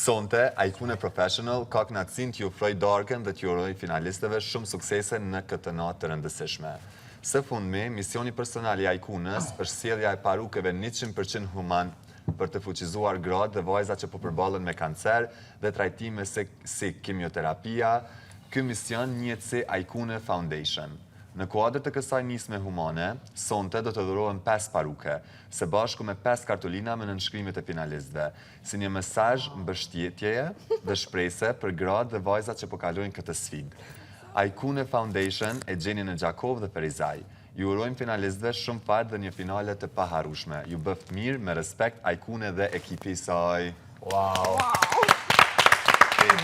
Sonte, Aikune Professional, ka kënaqësinë t'ju ofroj darkën dhe t'ju uroj finalistëve shumë suksese në këtë natë të rëndësishme. Së fundmi, misioni personal I Aikunës është sjellja e parukeve 100% human për të fuqizuar gratë dhe vajzat që po përballen me kancer dhe trajtime si kimioterapia. Ky mision njihet si Aikune Foundation. Në kuadër të kësaj nisme humane, sonte do të dhurohen 5 paruke, së bashku me 5 kartolina me nënshkrimet e finalistëve, si një mesazh mbështetjeje dhe shpresë për gratë dhe vajzat që po kalojnë këtë sfidë. Aikune Foundation e gjeni në Gjakov dhe Perizaj. Ju urojmë finalistëve shumë fat dhe një finale të paharrueshme. Ju bëft mirë, me respekt, Aikune dhe ekipi I saj. Wow!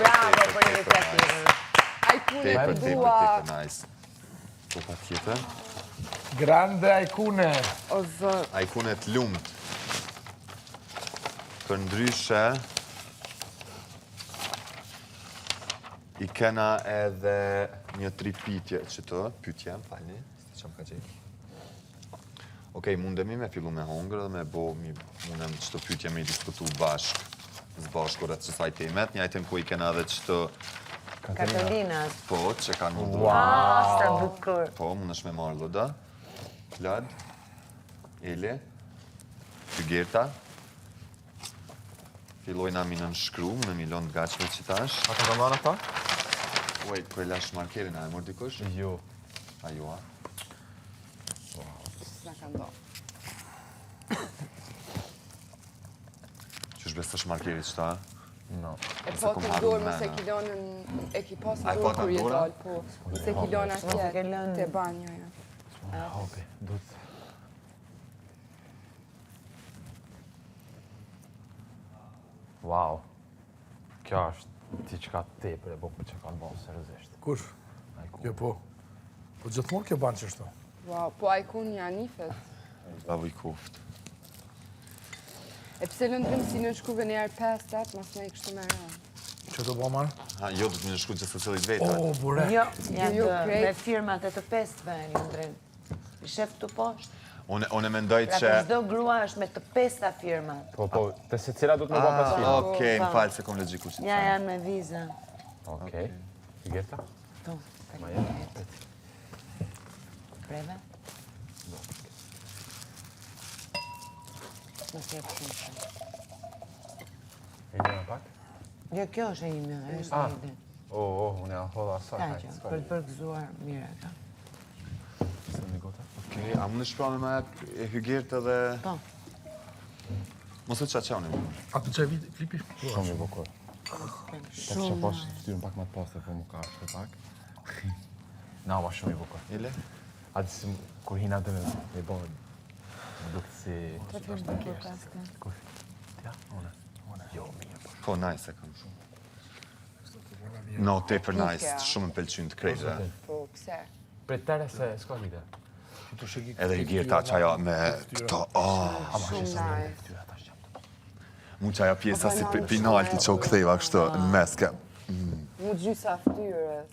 Bravo për iniciativën. Aikune tepër nice. Po pa tjetër. Grande Aikune. O zot. Aikune të lumt. Për ndryshe, I kena edhe një tripitje që të, pytje, falni, si që më ka qenë. Okej, mundemi me fillu me hongër dhe me bo, mundem që të pytje me I diskutu zbashku rreth qësaj temet, njajtën ku I kena edhe që të Katolinat. Po, që kanë urdu. Sa bukur. Po, mund është me marrë Luda, Klad, Eli, Fygerta. Fillojna mi në shkru, më në milon të gachme që tash. A ka të marrë ata? Uaj, kërë lash markerin, a e mërë dikush? Jo. A jo, a? Sa ka ndo. Qysh bestash markerit qëta? No. E po të ndorë mëse kilonën, e ki pasë ndorë kur je dalë, po. Mëse kilonën atje të banjo, ja. Hopi, duhet. Wow. Kjo është ti që ka tepër e bukur që ka bënë seriozisht. Kush? Jo po. Po gjithmonë kjo banë qështu. Wow, po Aikun një anifet. Bravo I kuft. E pse lëndrim si në shkuve një arë 5-8, mas në I kështu me rënë. Që të bo marë? Ha, jo, du të më nëshku që së cilit vetë. O, bure. Jo, janë Jo, të krejt. me firmat e të pestëve, Lundrin. I shef të poshtë. Unë mendoj Pra që... për çdo grua është me të pesta firmat. Po, të se cila du të me bënë pas filmë. Okej, më falë se kom legjiku që të Ja, janë me viza. Okej. Fygerta? Po, Ma jetë. preve. Mos jep shumë. E një në pak? Jo, kjo është e ime, është Ah. e ide. Unë e aholla asaj. Ta që, për të përgëzuar mire ka. Se një gota? Okej, a më në shprame me e Hygertë edhe... Po. Mos e qa qani më. A të qaj flipi? Shumë I bukur. Ta që posh ftyrën pak më të pastë, po më ka shtë pak. Na, ma shumë I bukur. Ile? A të si kur hina dhe me bënë, më duke si... Të të të të paske. Kush? Ja, une. Jo, mirë. Po, nice e kam shumë. No, tepër nice, shumë më pëlqyn të krejtë. Po, pse? Pre tere se s'ka vite. Edhe Hygerta qaja me këto, Shumë nice. mu qaja pjesa si penalti që u ktheva kështu në mes ke. Mu gjysa ftyrës.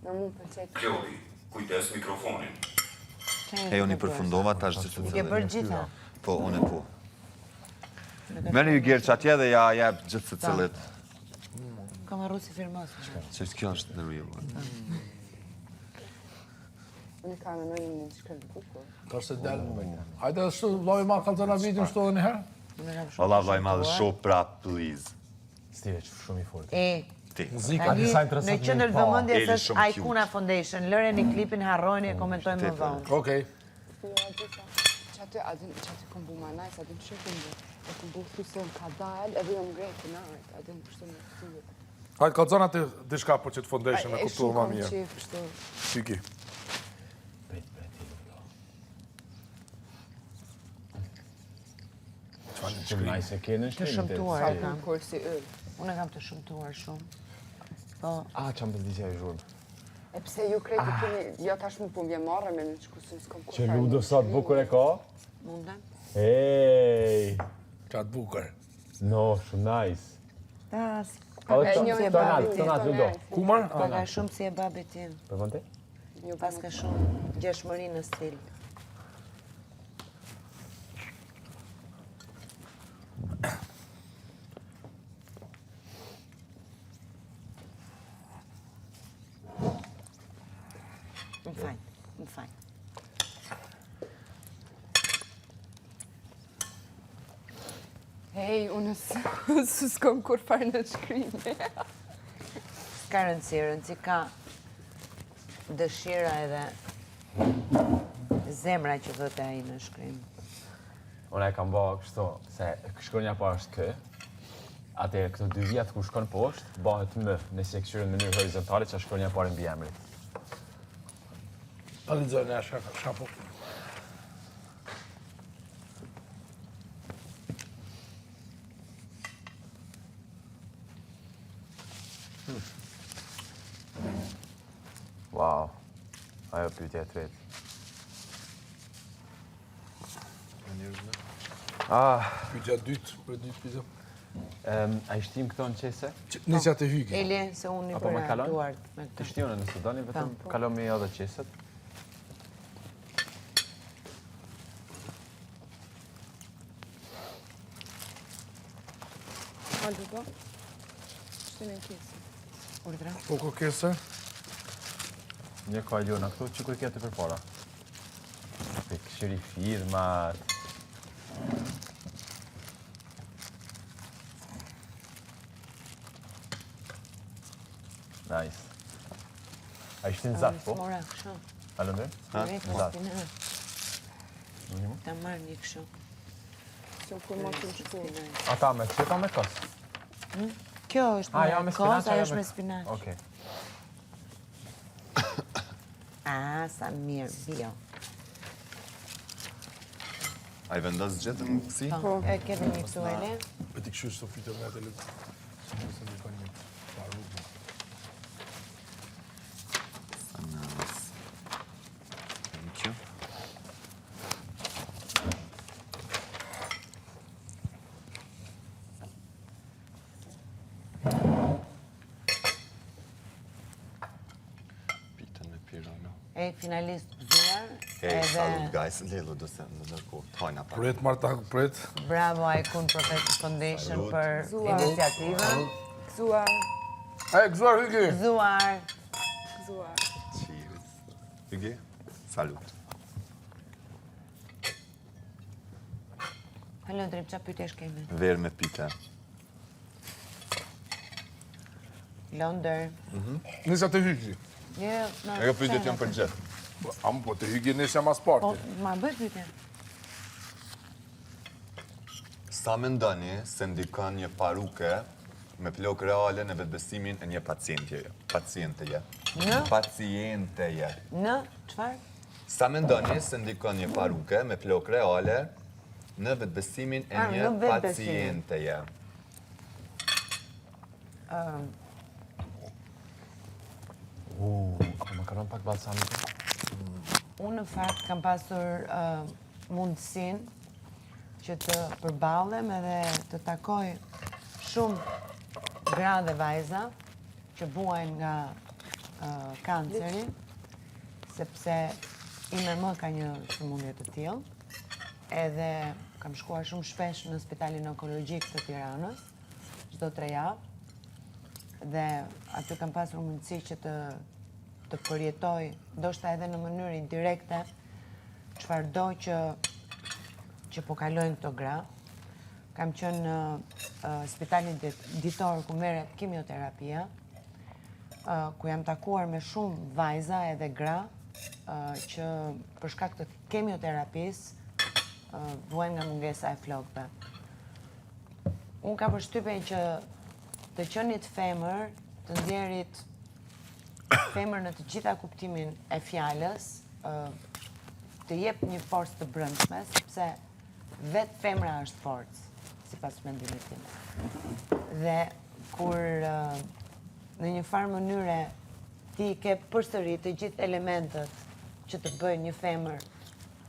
Në mund përqet. Klodi, kujdes mikrofonin. E unë I përfundova tash gjithë të Je cilët. bërë gjitha. Po, unë e po. Merë Hygertë që atje dhe ja jep gjithë të cilët. Kam arru si firmosë. Që kjo është the real one. Unë ka me nëjë një shkret bukur. Ka se delë. Hajde shtu, loj ma kaltona vitin shtu edhe njëherë. Valla vllai madh, shoh prap, please. Stive që shumë I fort. E, Ti. Muzika. tani disa interesant në qendër me pa. vëmendjes Eli është shumë Aikuna Foundation. Lëreni klipin, harroni e komentojmë më vonë. Okej. Që aty kom bu ma nice, aty në shumë këmbu. E kom bu thu se më ka dalë, edhe jam grejtë në artë, aty në kështu në ftyrë. Hajde kalzona ti diçka për që të foundation, e E kuptu shumë ma kom mirë. qef, kështu. Shiki. Shumë nice e kene Të shëmtuar Sa e kam. bukur si yll. Unë e kam të shëmtuar shumë. Po, A, që më pëldisja E zhurmë. E pse ju krejtë keni, jo tash më po vjen marrë me në qëkusin s'kom kur. Që Ludo sot bukur e ka? mundem. Ej, Qatë bukur. no, shumë nice. Tas, Edhe një e tonat, babit, tonat, Ludo. Kumar? paga shumë si e babit tim. Për vënte? Pas ka shumë gjeshmëri në stil. Më fal. Hej, unë s'kom kur farë në shkrimi. S'ka rëndësi ka dëshira edhe zemra që thotë ai në shkrim. Unë e kam bërë kështu, se shkronja parë është kë, atëherë këto 2 vjet kur shkon poshtë, bëhet më nëse e këshirën në mënyrë horizontale që shkronja parë mbi emrin. Ta lexojnë e shapo. Wow, ajo pyetja e tretë. Pyetja dytë, për dytë pyetja. A i shtim këto në qese? Nisja të hygi. Eli, se unë i Apo me bëra kalon? duart me Të këtë. shtione nëse doni, vetëm kalon me edhe qeset. Falë po? Shtinë në kisë. Urdhra. Po kokese. Një ka Jona këtu, që kur kete për para? Për këshiri firmat. Nice. A i shtinë zatë, po? Mora kështu. Alëndër? Direkt me Zatë. spinat. Ta marr një kështu. Që kur më të shkullë. Ata me qeta me kos? Kjo është Ja, me me spinaq, kos, ajo është me spinaq. Okej. Sa mirë, bio. A i vendos gjithë në kësi? Po, e kemi një këtu Eli. E ti këshu së fytër me atë lëtë. Se një ka një paru. Thank you. Pitën me pirano. E finalist gëzuar. Salut guys, lelu do se në nërku, hojna pak. Pret, Marta, pret. Bravo Aikun Professional Foundation Salut. për Gëzuar. iniciativën. Gëzuar. Gëzuar, hygi. Gëzuar. Gëzuar. Cheers. Hygi, salut. Halondrim, qa pyetjesh kemi? Verë me pite. Londër. Nisja të hygi. Jo, E ka pyetjet janë për gjithë. Amë po të hygi nisja mas Po, parti. ma bëj pyetje. Sa me ndoni se ndikon një paruke me plok reale në vetbesimin e një pacienteje? Në? Pacienteje. Në, çfarë? Sa me ndoni se ndikon një paruke me plok reale në vetbesimin e një Në vetbesimin. pacienteje? Apo më karon pak balsamit? Unë në fakt kam pasur mundësin që të përballem edhe të takoj shumë gra dhe vajza që buajnë nga kanceri, sepse ime më ka një sëmundje të tillë. Edhe kam shkuar shumë shpesh në Spitalin Onkologjik të Tiranës, çdo 3 javë. Dhe aty kam pasur mundësi që të përjetoj, ndoshta edhe në mënyrë indirekte, çfarëdo që po kalojnë këto gra. Kam qenë në Spitalin Ditor ku merret kimioterapia, ku jam takuar me shumë vajza edhe gra që për shkak të kemioterapisë vuajnë nga mungesa e flokëve. Unë kam përshtypjen që të qenit femër, të ndjerit femër në të gjitha kuptimin e fjalës, të jep një forcë të brendshme, sepse vetë femra është forcë, sipas mendimit tim. Dhe kur në një farë mënyre ti ke përsëri të gjithë elementët që të bëjnë një femër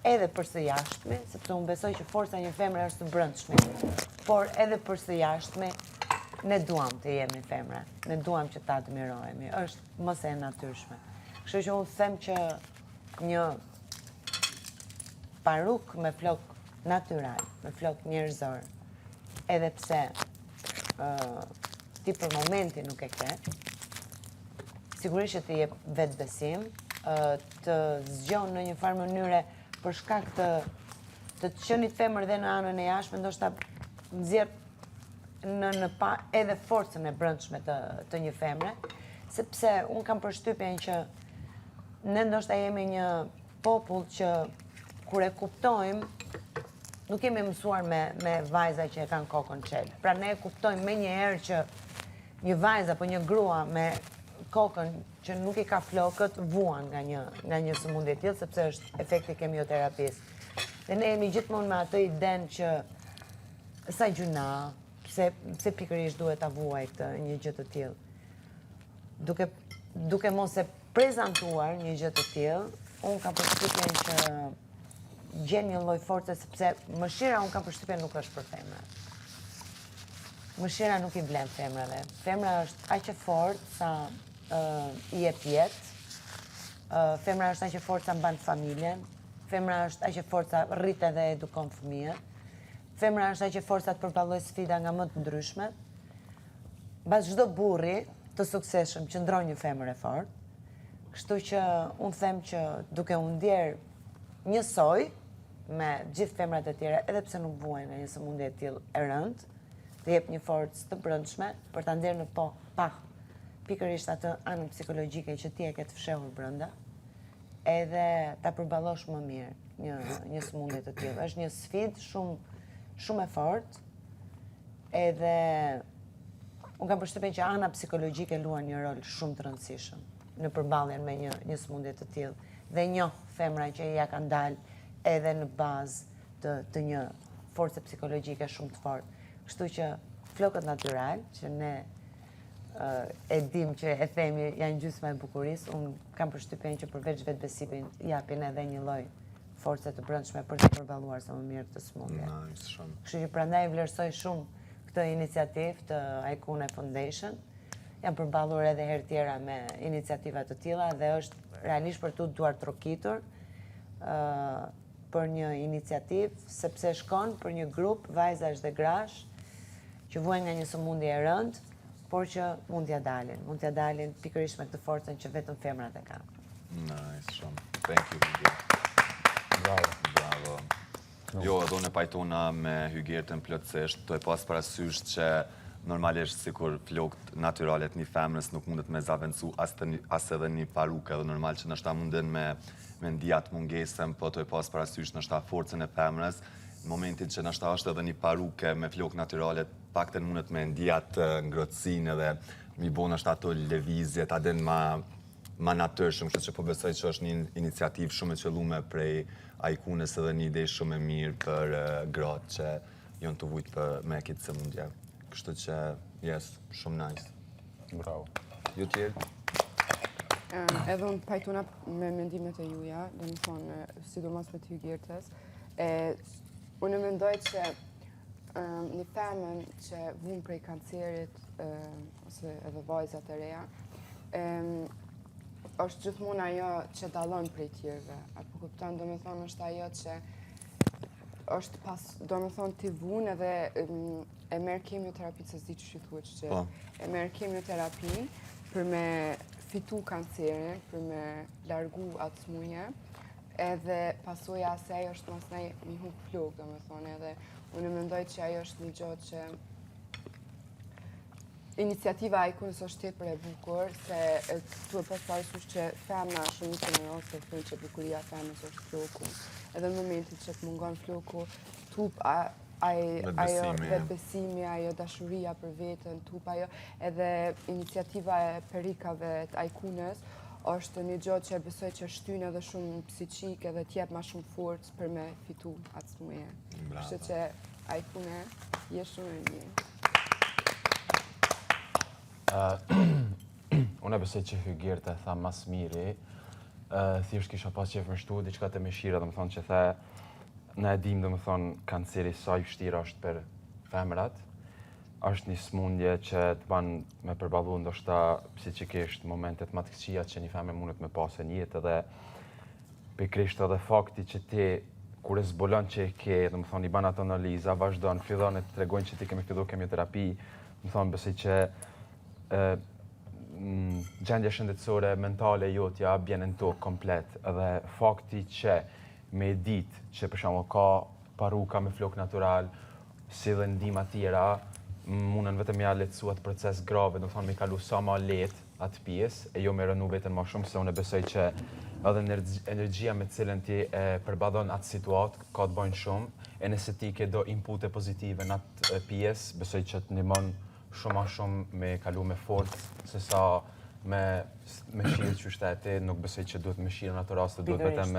edhe për së jashtme, sepse unë besoj që forca një femre është të brendshme, por edhe për së jashtme ne duam të jemi femra, ne duam që ta admirohemi, është mos e natyrshme. Kështu që unë them që një paruk me flok natyral, me flok njerëzor, edhe pse ti për momentin nuk e ke, sigurisht që të jep vetë besim, të zgjon në një farë mënyre për shkak të qenit femër dhe në anën e jashtme, ndoshta nxjerr edhe forcën e brendshme të një femre, sepse unë kam përshtypjen që ne ndoshta jemi një popull që kur e kuptojmë, nuk kemi mësuar me vajza që e kanë kokën qelë. Pra ne e kuptojmë me një herë që një vajza apo një grua me kokën që nuk i ka flokët vuan nga një sëmundje e tillë, sepse është efekti kemioterapisë. Dhe ne jemi gjithmonë me atë iden që sa gjuna, pse pikërisht duhet ta vuaj një gjë të tillë. Duke mos e prezantuar një gjë të tillë, unë kam përshtypjen që gjen një lloj force, sepse mëshira unë kam përshtypjen nuk është për femrat. Mëshira nuk i vlen femrave. Femra është aq e fortë sa i jep jetë. Femra është aq e fortë sa mban familjen. Femra është aq e fortë sa rrit edhe edukon fëmijët. Femra është aq e fortë sa të përballojë sfida nga më të ndryshmet. Mbas çdo burri të suksesshëm qëndron një femër e fortë. Kështu që unë them që duke u ndier njësoj me gjithë femrat e tjera, edhe pse nuk vuajnë nga një sëmundje e tillë e rëndë, të jep një forcë të brendshme për ta nderë në pikërisht atë anën psikologjike që ti e ke të fshehur brenda, edhe ta përballosh më mirë një sëmundje të tillë. Është një sfidë shumë e fortë, edhe unë kam përshtypjen që ana psikologjike luan një rol shumë të rëndësishëm në përballjen me një sëmundje të tillë. Dhe njoh femra që ja kanë dalë edhe në bazë të një force psikologjike shumë të fortë. Kështu që flokët natyral, që ne e dim që e themi janë gjysma e bukurisë, unë kam përshtypjen që përveç vetbesimit japin edhe një lloj force të brendshme për të përballuar sa më mirë këtë sëmundje. Nice, shumë. Kështu që prandaj vlerësoj shumë këtë iniciativë të Aikune Foundation. Jam përballur edhe herë tjera me iniciativa të tilla dhe është realisht për tu duar trokitur për një iniciativë, sepse shkon për një grup vajzash dhe grash që vuajnë nga një sëmundje e rëndë, por që mund t'ja dalin pikërisht me këtë forcën që vetëm femrat e kanë. Nice, shumë. Thank you, Hyger. Bravo. Jo, edhe unë e pajtona me Hygertën plotësisht, të e pas parasysh që normalisht sikur flokët natyrale të një femrës nuk mundet me zavendësu as edhe një paruke, dhe normal që nështa munden me ndijat mungesën, po të e pas parasysh nështa forcën e femrës, në momentin që nështa është edhe një paruke me flokë natyrale, pakten mundet me ndijat ngrotësinë edhe mi bo nështa ato lëvizjet, adin ma natyrshëm, kështu që po besoj që është një iniciativë shumë e qëllume prej Aikunës edhe një ide shumë e mirë për gratë që jonë të vujtë me kitë sëmundje. Kështu që, yes, shumë nice. Bravo. Ju tjerë? Edhe unë pajtuna me mendimet e juja, dhe më thonë, sidomos me të Hygertës. Unë mendoj që një femën që vun prej kancerit, ose edhe vajzat e reja, është gjithmonë ajo që dallon prej tjerëve. Apo kupton, do me thonë, është ajo që është pas, do me thonë, t'i vun edhe e merë kemioterapi, se s'di që thuhet që e merë kemioterapi për me fitu kancerin, për me largu atë smuje, edhe pasoja asaj është mas nej mi huk flok, do me thonë, edhe unë mendoj që ajo është një gjotë që iniciativa Aikunës është tepër e bukur, se tu e pas parasysh që femna shumë të në rosë të thonë që bukuria femnës është floku. Edhe në momentin që të mungon floku, tup ajo vetbesimi, ajo dashuria për vetën, tup ajo edhe iniciativa e perikave të Aikunës është një gjotë që besoj që shtyn edhe shumë psiqik edhe t'jep ma shumë forcë për me fitu atë smuje. Kështu që Aikune je shumë e mirë. Unë e besoj që Hygerta e tha mas miri, thjesht kisha pas qef më shtu, diçka të mëshira, dhe më thonë që the, ne e dim, dhe më thonë, kanceri sa i vështirë është për femrat, është një smundje që të banë me përballu ndoshta psiqikisht momentet më të këqija që një femër mundet me pasë në jetë, edhe pikrisht edhe fakti që ti, kur e zbulon që e ke, dhe më thonë, i banë ato analiza, vazhdojnë, fillon e të tregojnë që ti kemi fillu kemioterapi, më thonë, besoj që gjendja shëndetësore mentale jotja bjen në tokë komplet. Edhe fakti që me ditë që për shembull ka paruka me flok natural, si dhe ndihma tjera, mundën vetëm ja lehtësu atë proces grave, do të thonë me kalu sa ma lehtë atë pjesë, e jo me rënu vetën më shumë, se unë besoj që edhe energjia me cilën ti e përballon atë situatë ka të bëjnë shumë, e nëse ti ke do inpute pozitive në atë pjesë, besoj që të ndihmon shumë ma shumë me kalu me forcë, se sa me shirë që shteti, nuk besoj që duhet me shirë në atë rast, duhet vetëm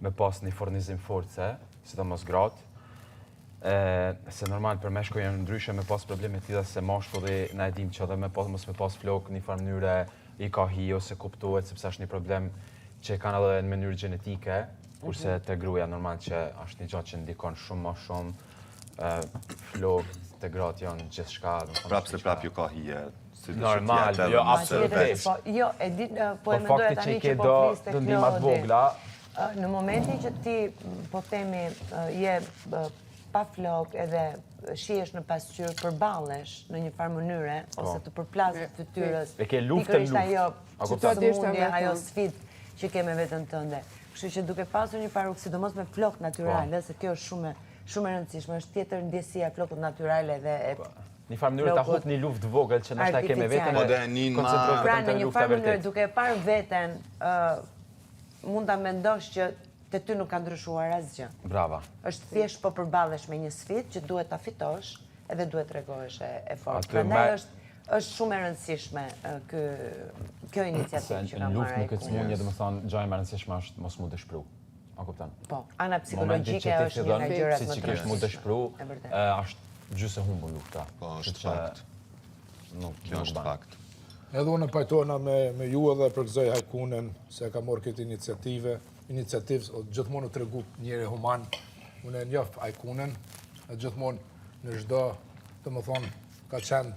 me pas një fornizim force, sidomos gratë. Se normal për meshkuj janë ndryshe me pas probleme tilla se mashkulli na e dim që edhe mos me pas flok në një farë mënyre i ka hi ose kuptohet sepse është një problem që e kanë edhe në mënyrë gjenetike, kurse te gruaja normal që është një gjatë që ndikon shumë më shumë flok te gratë janë gjithçka, Prapë se prapë ju ka hije. Normal, jo absolutisht. Jo, e di, po e mendoja tani që po fliste të ndihma të vogla. Në momentin që ti po themi je pa flok edhe shihesh në pasqyrë, përballesh në një farë mënyre ose të përplasët fytyrës. E ke luftën Sëmundje, ajo sfidë që ke me veten tënde. Kështu që duke pasur një farë, sidomos me flok natyrale, se kjo është shumë e rëndësishme, është tjetër ndjesia e flokut natyrale dhe një farë mënyrë ta hub një luftë vogël që ndoshta ke me veten. Pra në një farë mënyrë duke parë veten mund ta mendosh që te ty nuk ka ndryshuar asgjë. Brava. Është thjesht po përballesh me një sfidë që duhet ta fitosh edhe duhet tregohesh e fortë. Prandaj është shumë e rëndësishme kjo iniciativë që ka marrë. Luftë me këtë sëmundje, domethënë, gjëja më e rëndësishme është mos mu dëshpëru. A kupton? Po, ana psikologjike është një nga gjërat më të rëndësishme. Siç mu dëshpëru, është gjysë humbur lufta. Po, është fakt. Kjo është fakt. Edhe unë pajtona me ju edhe përgëzoj Hajkunën se ka marrë këtë iniciativë, gjithmonë të regu njëri human. Unë e njoh Hajkunën, e gjithmonë në çdo, domethënë, ka qenë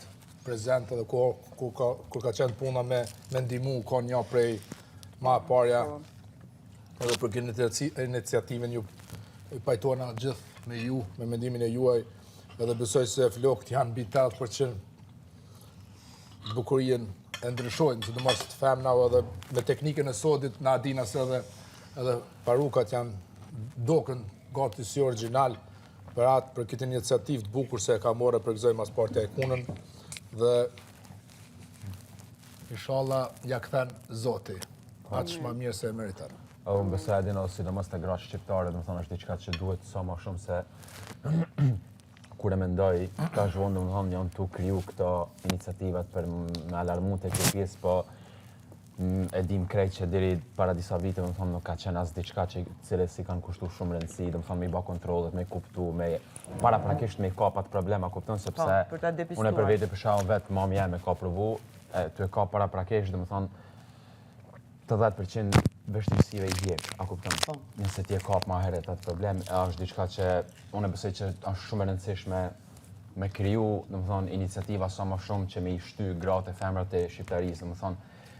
prezent edhe kur ka qenë puna me ndihmu, ka një prej ma parja edhe për këtë iniciativën ju pajtona gjithë me ju, me mendimin e juaj, edhe besoj se flokët janë mbi 80% bukurien e ndryshojnë, sidomos të femna edhe me teknikën e sodit na adina se edhe parukat janë dokën gati si original për këtë iniciativë të bukur se e ka morë përgëzoj mas parti Hajkunën dhe inshallah ja kthen Zoti. Aq më mirë se e meriton. Unë besoj adino sidomos te gratë shqiptare, domethënë është diçka që duhet sa më shumë se kur e mendoj, ka zhvonë domethënë janë tu kriju këto iniciativat për me alarmu te kjo pjesë, po e dim krejt që deri para disa vite domethënë nuk ka qenë as diçka që cilës si kanë kushtuar shumë rëndësi, domethënë me i bë kontrollet, me kuptu, me paraprakisht me kapat problema, kupton sepse unë për vete për shkak vet mami jam e ka provu, ty e ka paraprakisht domethënë 80% vështirësive i vjeç, a kupton? Nëse ti e kap më herët atë problem, është diçka që unë besoj që është shumë e rëndësishme me kriju, domethënë, iniciativa sa më shumë që me i shty gratë e femrat e shqiptarisë, domethënë,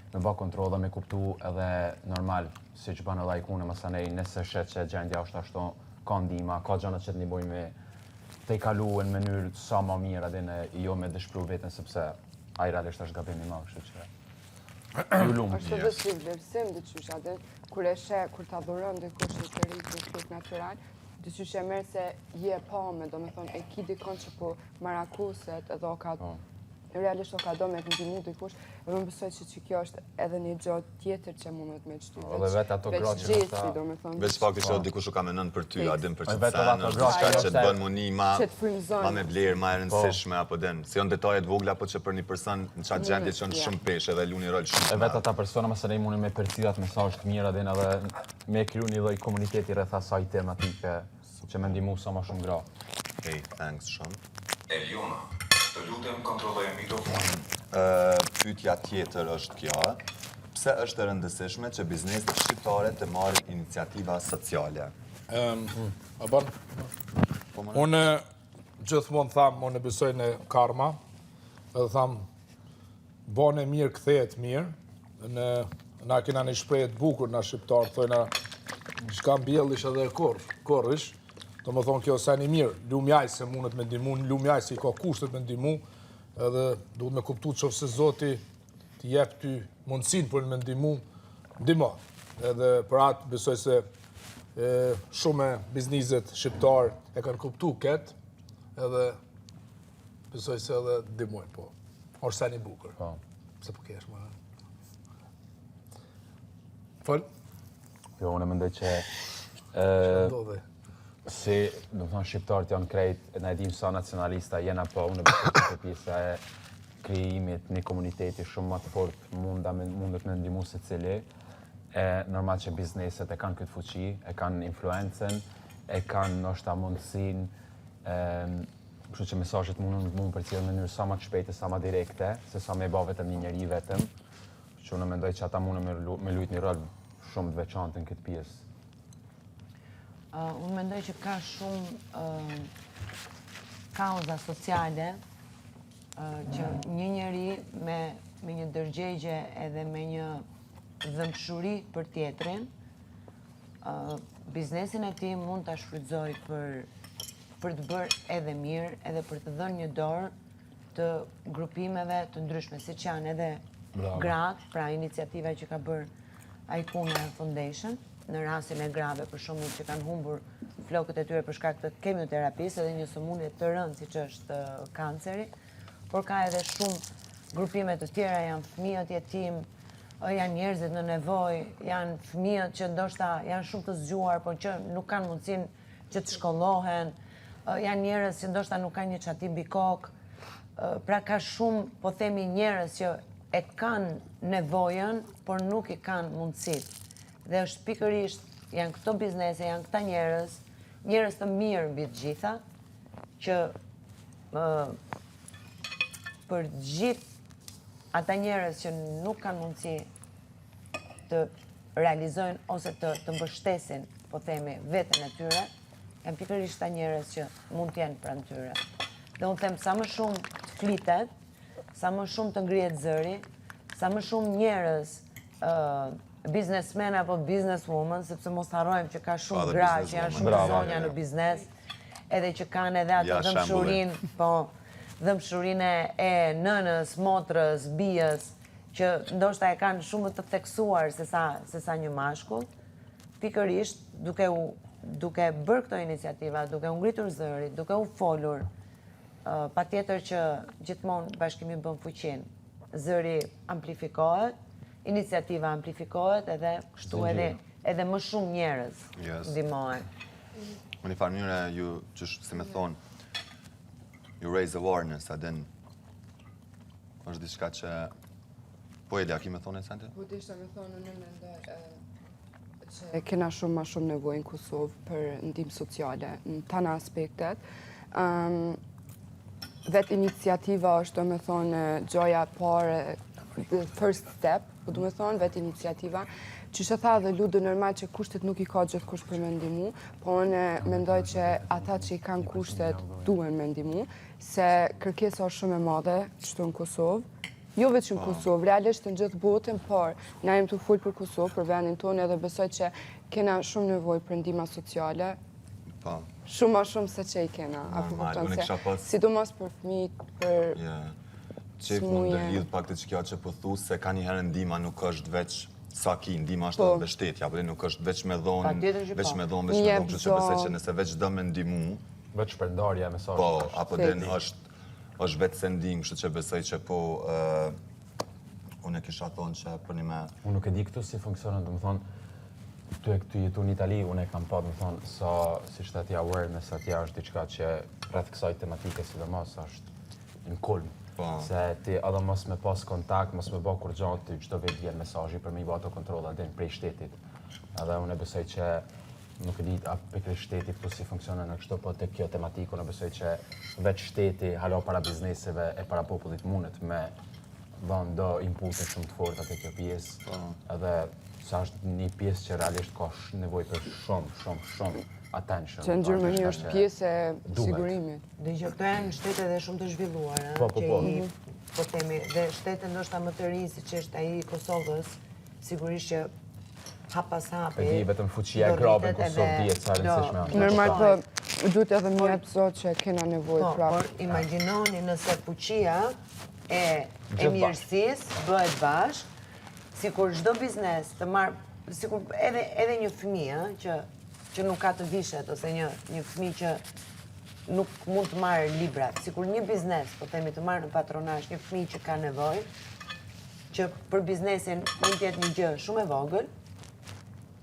me bë kontroll dhe me kuptu edhe normal, siç bën edhe Hajkuna masanej, nëse shet që gjendja është ashtu, ka ndihma, ka gjëra që të ndihmojnë me të i kalu në mënyrë sa më mirë edhe në jo me dëshpëru veten sepse ai realisht është gabim i madh, kështu që ju lumë. Është edhe si vlerësim dyqysh atë, kur e sheh, kur ta dhuron dikush një shërit në flok natural, dyqysh e merr se je pame, domethënë e ki dikon që po marakuset edhe o ka realisht o ka do me të ndihmu dikush, edhe unë besoj që kjo është edhe një gjë tjetër që mundet me çty. Edhe vetë ato gratë që domethënë. Veç fakti që dikush u ka mendon për ty, a din për çfarë, diçka që të bën muni ma me vlerë, ma e rëndësishme apo den. Si janë detajet vogla, apo që për një person në çat gjendje që janë shumë peshë dhe luni rol shumë. E vetë ata persona masanej mundin me përcjellat mesazhe të mira dhe edhe me kriju një lloj komuniteti rreth asaj tematike që më ndihmu sa më shumë gra. Hey, thanks shumë. Eliona, të lutem kontrolloj mikrofonin. Pyetja tjetër është kjo. Pse është e rëndësishme që bizneset shqiptare të marrin iniciativa sociale? Unë gjithmonë tham, unë besoj në karma, edhe tham, bane mirë kthehet mirë, na kena një shprehje të bukur na shqiptar, thojna çka mbjellish edhe korrish. Domethënë kjo sa një mirë, lumjaj se mundet me ndihmu, lumjaj se i ka kushtet me ndihmu, edhe duhet me kuptu që se Zoti t'i jep ty mundësin për me ndihmo. Edhe për atë besoj se shumë bizniset shqiptar e kanë kuptu këtë, edhe besoj se edhe ndihmojnë, po. Është sa një bukur. Po. Pse po kesh, më. Fol? Jo, unë mendoj që Ndodhe. si, do të thonë, shqiptarët janë krejt, na e dim sa nacionalista jena, po unë besoj që pjesa e krijimit një komuniteti shumë më të fortë mundet me ndihmu secili. Normal që bizneset e kanë këtë fuqi, e kanë influencën, e kanë ndoshta mundësinë, kështu që mesazhet mund përcjell në mënyrë sa më të shpejtë, sa më direkte, se sa më e bë vetëm një njeri vetëm. Që unë mendoj që ata mundën me luajtë një rol shumë të veçantë në këtë pjesë. Unë mendoj që ka shumë kauza sociale që një njeri me një dërgjegje edhe me një dëmshuri për tjetrin, biznesin e tij mund ta shfrytëzoj për të bërë edhe mirë, edhe për të dhënë një dorë të grupimeve të ndryshme, siç janë edhe gratë, pra iniciativa që ka bërë Aikuna Foundation, në rastin e grave për shembull që kanë humbur flokët e tyre për shkak të kemioterapisë edhe një sëmundje të rëndë siç është kanceri, por ka edhe shumë grupime të tjera, janë fëmijët jetim, janë njerëzit në nevojë, janë fëmijët që ndoshta janë shumë të zgjuar, por që nuk kanë mundësinë që të shkollohen, janë njerëz që ndoshta nuk kanë një çati mbi kokë. Pra ka shumë, po themi, njerëz që e kanë nevojën, por nuk i kanë mundësitë. Dhe është pikërisht, janë këto biznese, janë këta njerëz të mirë mbi të gjitha, që për gjithë ata njerëz që nuk kanë mundësi të realizojnë ose të mbështesin, po themi, veten e tyre, janë pikërisht ta njerëz që mund të jenë pranë tyre. Dhe unë them sa më shumë të flitet, sa më shumë të ngrihet zëri, sa më shumë njerëz businessmen apo businesswoman, sepse mos harrojmë që ka shumë gra që janë shumë të zonja në biznes, edhe që kanë edhe atë dëmshurinë, po, dëmshurinë e nënës, motrës, bijës, që ndoshta e kanë shumë të theksuar se sa një mashkull, pikërisht duke bërë këto iniciativa, duke u ngritur zëri, duke u folur, patjetër që gjithmonë bashkimi bën fuqinë. Zëri amplifikohet, iniciativa amplifikohet edhe kështu edhe më shumë njerëz ndihmohen. Në një farë mënyrë ju, si me thonë, you raise awareness, adin është diçka që po Elia, ki me thonë e sante? Po t'ishta me thonë në mendoj që kena shumë ma shumë nevojë në Kosovë për ndihmë sociale në tana aspektet. Vetë iniciativa është, do me thonë, gjoja parë, the first step, po do me thonë, vetë iniciativa, që shë tha dhe Ludo normal që kushtet nuk i ka gjithë kusht për me ndimu, po unë mendoj që ata që i kanë kushtet duhen me ndimu, se kërkesa është shumë e madhe, qëtu në Kosovë, jo veç në Kosovë, realisht në gjithë botën, por na jem të full për Kosovë, për vendin tonë, edhe besoj që kena shumë nevojë për ndihma sociale, shumë ma shumë se që i kena, apo kupton se, sidomos për fëmijët, për Qef mund të lidh pak të që kjo që po thu, se ka njëherë ndihma nuk është veç sa ki, ndihma është edhe mbështetje, apo nuk është veç me dhonë, kështu që besoj që nëse veç dë me ndihmu, veç shpërndarja e mesazhit. Po, apo den është vetë se ndihmë, kështu që besoj që po unë e kisha thonë që për një me... Unë nuk e di këtu si funksionon, do më thonë, ty jetu në Itali, unë e kam pa, do më thonë, sa si shtati awareness atja është diçka që rreth kësaj tematike sidomos është në kulm. Se ti edhe mos me pas kontakt, mos me bë kur gjatë, ty çdo vit vjen mesazhi për me i bë ato kontrolla din prej shtetit. Edhe unë besoj që nuk e di pikërisht shteti këtu si funksionon në kështu, po tek kjo tematikë unë besoj që vetë shteti hala para bizneseve e para popullit mundet me dhënë do impulse shumë të forta te kjo pjesë. Edhe sa është një pjesë që realisht ka nevojë për shumë attention. Që në Gjermani është pjesë e sigurimit. Dhe që këto janë shtete dhe shumë të zhvilluara, po themi, dhe shtete ndoshta më të ri, siç është ai i Kosovës, sigurisht që hap pas hapi. E di vetëm fuqia e grave në Kosovë dihet sa rëndësishme është. Normal po duhet edhe një epizod që kena nevojë prapë. Por imagjinoni nëse fuqia e mirësisë bëhet bashkë, sikur çdo biznes të marrë, sikur edhe një fëmijë që nuk ka të vishet ose një fëmijë që nuk mund të marrë libra, sikur një biznes, po themi të marrë në patronazh një fëmijë që ka nevojë, që për biznesin mund të jetë një gjë shumë e vogël,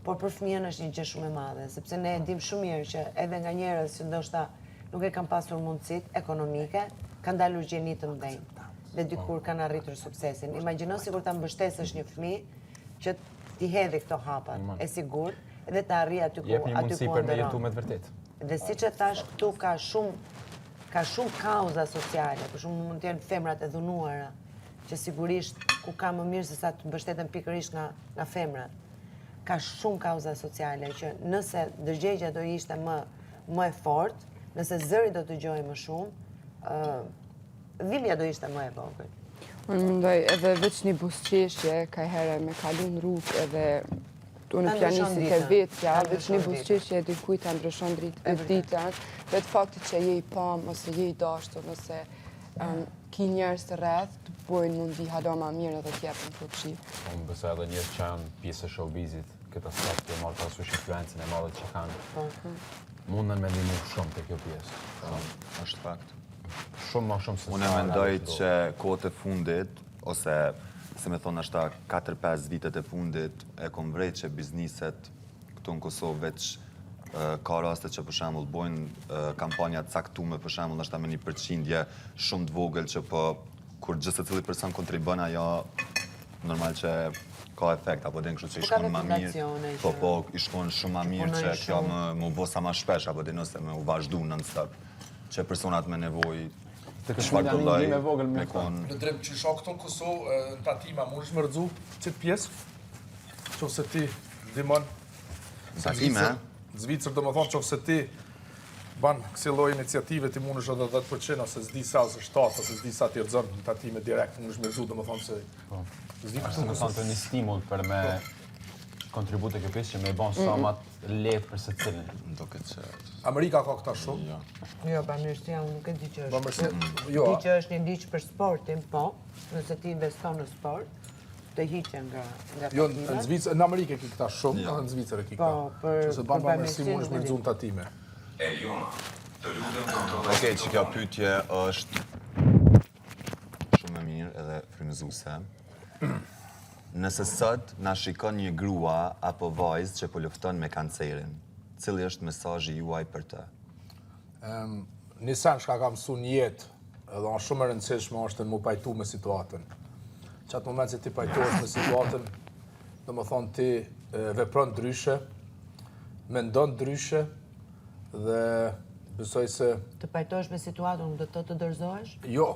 por për fëmijën është një gjë shumë e madhe, sepse ne e dim shumë mirë që edhe nga njerëz që ndoshta nuk e kanë pasur mundësitë ekonomike, kanë dalur gjeni të mëdhenj dhe dikur kanë arritur suksesin. Imagjino sikur ta mbështesësh një fëmijë që t'i hedhë këto hapat, e sigurt, dhe të arrijë aty ku Jep një mundësi për me jetu me të vërtet. Dhe siç e thash, këtu ka shumë kauza sociale, për shembull mund të jenë femrat e dhunuara, që sigurisht ku ka më mirë se sa të mbështeten pikërisht nga femrat. Ka shumë kauza sociale që nëse dërgjegja do ishte më e fortë, nëse zëri do të dëgjojë më shumë, dhimbja do ishte më e vogël. Unë mendoj edhe veç një buzëqeshje, ka herë me kalu në rrugë edhe unë pianisit e vetja, veç një buzëqeshje dikujt ta ndryshon ditën, vetë fakti që je i pam, ose je i dashur, ose ki njerëz të rreth, të bojnë mundi hala ma mirë edhe t'jepën fuqi. Unë besoj edhe njerëz që janë pjesë e showbizit, këtë aspekt e marrë parasysh influencën e madhe që kanë. Mundën me ndihmu shumë te kjo pjesë. Është fakt. Shumë më shumë se Unë mendoj që kohët e fundit, ose se me thonë ashta 4-5 vitet e fundit, e kom vrejt që bizniset këtu në Kosovë veç ka raste që për shembull bojnë kampanja të caktuar, për shembull ashta me një përqindje shumë të vogël që po kur gjithë secili person kontribon ajo normal që ka efekt, apo den kështu që i shkon më mirë. Po, i shkon shumë më mirë që kjo më bo sa më shpesh, apo den ose me u vazhdu non-stop. Që personat me nevojë çfarë do lloj me vogël me kon. Në drejt që shoh këtu në Kosovë, në tatima mundesh më rëzu çet pjesë. Qofse ti ndihmon tatime, Zvicër domethënë qofse ti ban kësaj lloj iniciative ti mundesh edhe 10% ose s'di sa ose 7 ose s'di sa ti rrezon në tatime direkt mundesh më rëzu domethënë se s'di këtu më thonë një stimul për me kontribute kjo pjesë që me bën sa më lehtë për secilin. duket që Amerika ka këta shumë. Jo, bamirësia unë nuk e di që është. Bamirësia, jo. Di që është një ligj për sportin, po, nëse ti investon në sport, të hiqen nga Jo, takimet. në Zvicër, në Amerikë ki këta shumë, edhe në Zvicër e ki këta. Po, për Qëse ban bamirësi bamirësi mundesh nuk me e di. rëzu në tatime. Eliona, të lutem kontrolloj. Okej, që kjo pyetje është shumë e mirë edhe frymëzuese. Nëse sot na shikon një grua apo vajzë që po lufton me kancerin, cili është mesazhi juaj për të? Një sen që ka ka mësu një jetë, edhe është shumë e rëndësishme është në mu pajtu me situatën. Që atë moment që ti pajtohesh me situatën, do më thonë ti vepron ndryshe, mendon ndryshe, dhe besoj se Të pajtohesh me situatën, do të dorëzohesh? jo,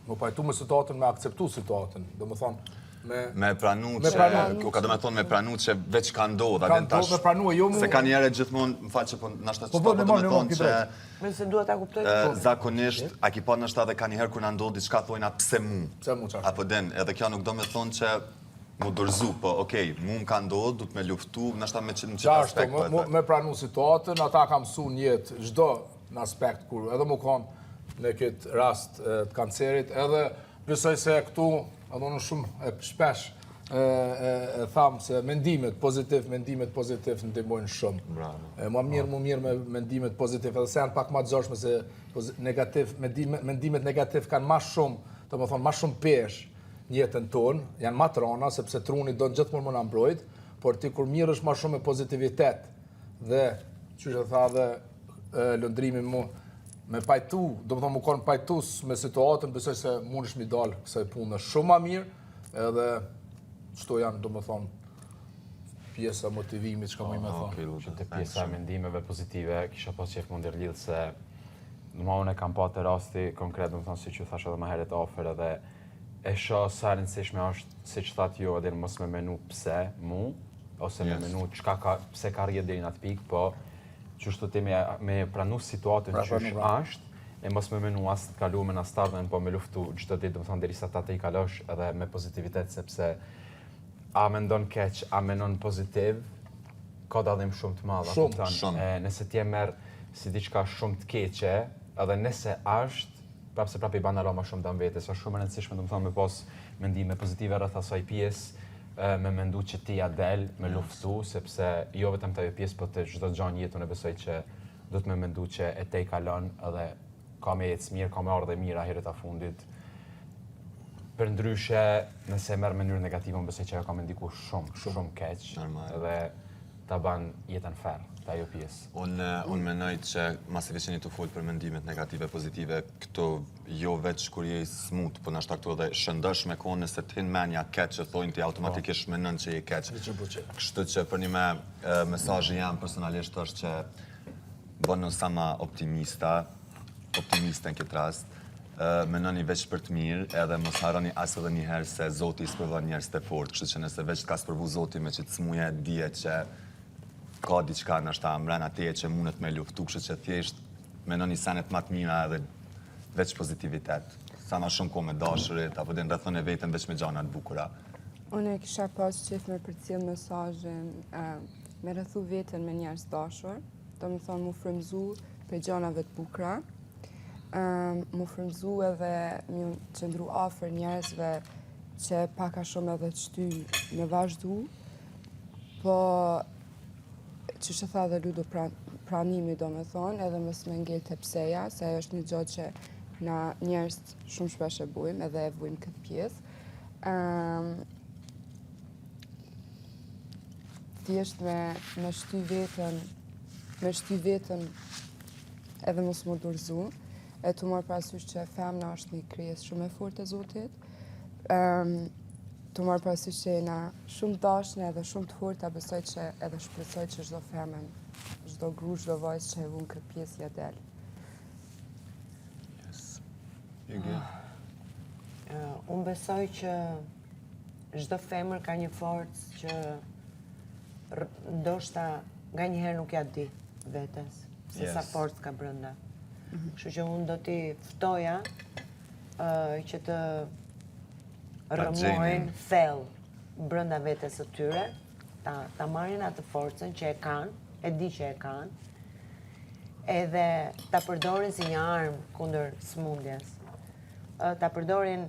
mu pajtu me situatën, me akceptu situatën, do më thonë Me pranu Me që, pranu. ka do me thonë me pranu që veç ka ndodhë, Ka ndodhë me pranu, jo mu... se ka njerë gjithmonë, më faqe, po nashta që Po, po po, do me në thonë mon, që Nëse duhet ta kuptoj. zakonisht, a ki pa nashta dhe ka njëherë kur na ndodhë diçka thojna pse mu? Pse mu qashtë? Apo den, edhe kjo nuk do me thonë që mu dorëzu, po okej, mu më ka ndodhë, du të me luftu, nashta me në qëtë Qashtu, aspekt, po e thë. me pranu situatën, ata ka mësu një jetë, çdo në aspekt kur, edhe mu konë në këtë rast të kancerit, edhe besoj se këtu, edhe unë shumë e shpesh, e thamë se mendimet pozitiv ndihmojnë shumë. Bravo. Më mirë me mendimet pozitiv, edhe se janë pak ma të gjashme se negativ, mendimet negativ kanë ma shumë, të më thonë, ma shumë pesh në jetën tonë, janë ma trona, sepse truni do në gjithmonë më në mbrojt, por ti kur mirë është ma shumë me pozitivitet, dhe, që që tha dhe lëndrimi mu, me pajtu, do më thonë mu konë pajtus me situatën, besoj se mund është mi dalë kësaj punë shumë ma mirë, edhe qëto janë, do më thonë, pjesa motivimit që ka mu i me thonë. Që të pjesa e mendimeve pozitive, kisha pas qef më ndërlidhë se në ma unë e kam pa të rasti konkret, do më thonë, si që thash edhe ma heret ofër edhe e shoh sa rëndësishme është, si që thatë jo, edhe mos me menu pse mu, ose me menu pse ka rrjet deri në atë pikë, po qështu ti me pranu situatën qysh është, e mos me menu as të kalu me në startën, po me luftu çdo ditë, do më thonë, derisa ta të i kalosh edhe me pozitivitet, sepse a mendon keq, a mendon pozitiv, ka dallim shumë të madh. Shumë. Nëse ti e merr si diçka shumë të keqe, edhe nëse është, prapse prapë i ban aroma shumë dan vetes, është shumë e rëndësishme domethënë me pas mendime pozitive rreth asaj pjesë, me mendu që ti ja del, me luftu, sepse jo vetëm të ajo pjesë, po të çdo gjë në jetën e besoj që do të me mendu që e te i kalon edhe ka me ecë mirë, ka me ardhe mira herët a fundit. Për ndryshe, nëse merr mënyrë negative, më besoj që ajo ka me ndiku shumë keq, edhe ta ban jetën ferr, të ajo pjesë. Unë menoj që masive që një të folë për mendimet negative, pozitive, këto jo veç kur je smut, po nashta këto edhe shëndësh me kohë nëse t'hin menja keq që thojnë ti automatikisht menën që je keq. Kështu që për një mesazhi jam personalisht është që bënu sa ma optimiste në këtë rast, menoni veç për të mirë, edhe mos harroni as edhe një herë se Zoti i sprovon njerëz të fortë, kështu që nëse veç ka sprovu Zoti me që të smuje, dije që ka diçka nashta mbrana teje që mundet me luftu, kështu që thjesht menoni senet më të mira edhe veç pozitivitet. Sa ma shumë kohë me dashurit, apo dhe rrethoni veten veç me gjana të bukura. Unë kisha pas qef me përcjell mesazhin me rrethu veten me njerëz dashur, domethënë mu frymëzu për gjanave të bukura, mu frymëzu edhe mu qëndru afër njerëzve që pak a shumë edhe të shty me vazhdu, po që që tha dhe Ludo pranimi domethënë, edhe mos me ngel të pseja, se ajo është një gjë që na njerëz shumë shpesh e bujmë, edhe e bujmë këtë pjesë. Thjesht me shty veten edhe mos më dorëzu, e të marrë parasysh që femna është një krijesë shumë e fortë e Zotit, të marrë parasysh që jena shumë dashne edhe shumë të forta, besoj që edhe shpresoj që çdo femën, çdo gru, çdo vajzë që e vun këtë pjesë ja del. Unë besoj që çdo femër ka një forcë që ndoshta nga njëherë nuk ja di vetes, se sa forcë ka brenda. Kështu që unë do t'i ftoja që të rëmojnë thellë brenda vetes së tyre, ta marrin atë forcën që e kanë, e di që e kanë, edhe ta përdorin si një armë kundër smundjes. Ta përdorin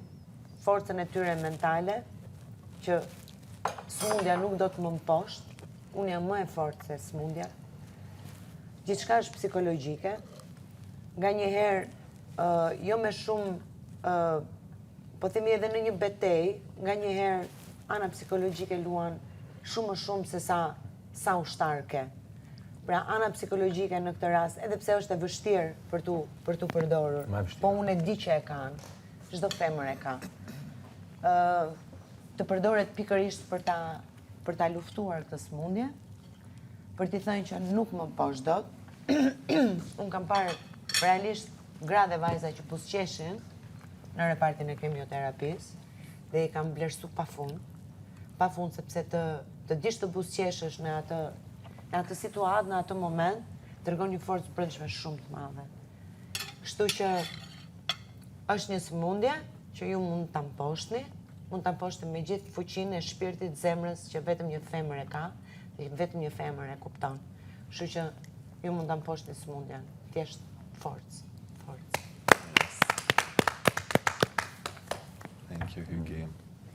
forcën e tyre mentale, që smundja nuk do të më mposht, unë jam më e fortë se smundja. Gjithçka është psikologjike, nga njëherë jo me shumë, po themi edhe në një betejë, nga njëherë ana psikologjike luan shumë më shumë se sa ushtar ke. Pra ana psikologjike në këtë rast, edhe pse është e vështirë për tu përdorur, po unë e di që e kanë, çdo femër e ka. Të përdoret pikërisht për ta luftuar këtë smundje, për t'i thënë që nuk më mposh dot. Unë kam parë realisht gra dhe vajza që buzëqeshin në repartin e kemioterapisë dhe i kam vlerësu pafund sepse të dish të buzëqeshësh në atë situatë, në atë moment, tregon një forcë brendshme shumë të madhe. Kështu që është një sëmundje që ju mund ta mposhtni, mund ta mposhtni me gjithë fuqinë e shpirtit, zemrës që vetëm një femër e ka, dhe vetëm një femër e kupton. Kështu që ju mund ta mposhtni sëmundjen, thjesht forcë. Thank you, Hugo.